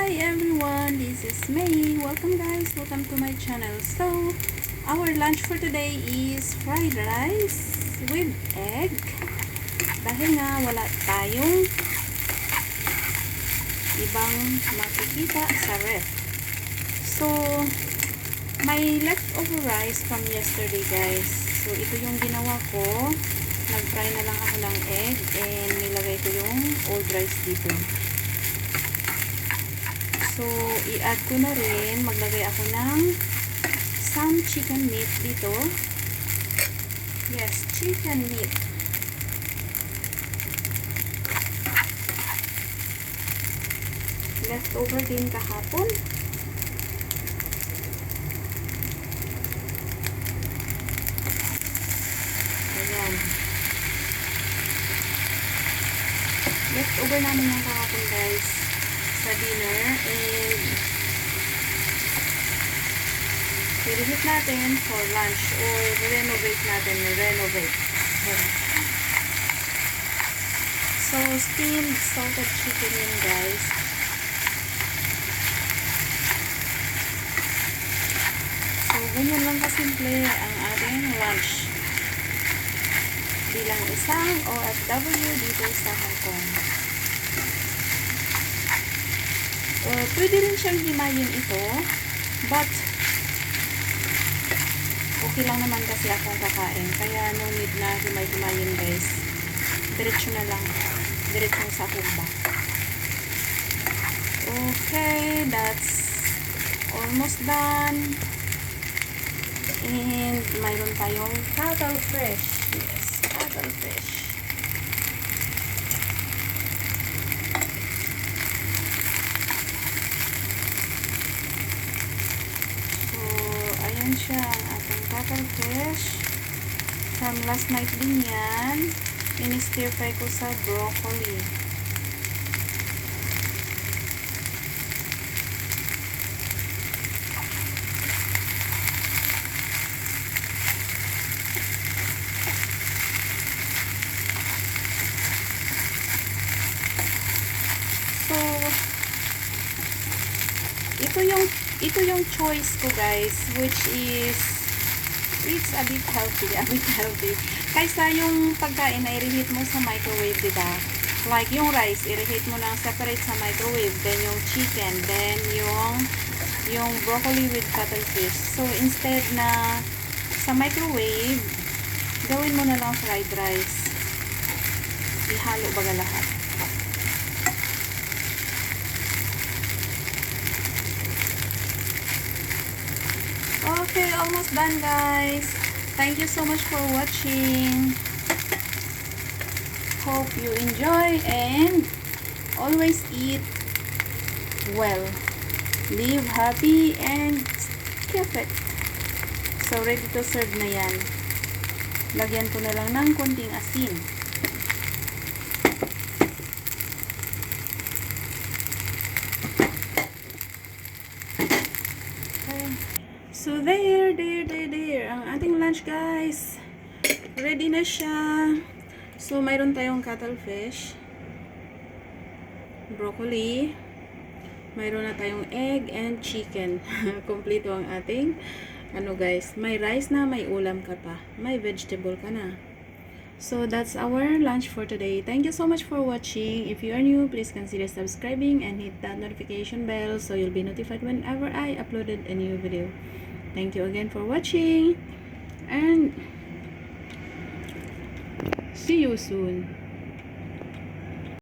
Hi everyone, this is May. Welcome guys, welcome to my channel. So, our lunch for today is fried rice with egg. Dahil nga wala tayong ibang makikita sa ref. So, may leftover rice from yesterday guys. So, ito yung ginawa ko. Nag-fry na lang ako ng egg and nilagay ko yung old rice dito. So, i-add ko na rin, maglagay ako ng some chicken meat dito. Yes, chicken meat. Leftover din kahapon. Ayan. Leftover namin yung kahapon guys sa dinner, and i-reheat natin for lunch or renovate natin, so steamed salted chicken yun guys. So ganyan lang kasimple ang ating lunch bilang isang OFW dito sa Hong Kong. Pwede rin siyang himayin ito, but okay lang naman kasi akong kakain, kaya no need na himay-himayin guys. Diretso na lang, diretso sa humba. Okay, that's almost done. And mayroon tayong cuttlefish. Yes, cuttlefish. Siya ang ating cuttlefish from last night din yan. In-stir fry ko sa broccoli. So ito yung choice ko guys, which is it's a bit healthy kaysa yung pagkain na i-reheat mo sa microwave, diba? Like yung rice, i-reheat mo lang separate sa microwave, then yung chicken, then yung broccoli with cuttlefish. So instead na sa microwave, gawin mo na lang fried rice, ihalo baga lahat. Okay, almost done guys. Thank you so much for watching. Hope you enjoy and always eat well. Live happy and keep it. So ready to serve na yan. Lagyan ko na lang ng konting asin. So there, ang ating lunch guys. Ready na siya. So mayroon tayong cuttlefish, broccoli, mayroon na tayong egg and chicken. Kompleto ang ating guys. May rice na, may ulam ka pa, may vegetable ka na. So that's our lunch for today. Thank you so much for watching. If you are new, please consider subscribing and hit that notification bell so you'll be notified whenever I uploaded a new video. Thank you again for watching and see you soon.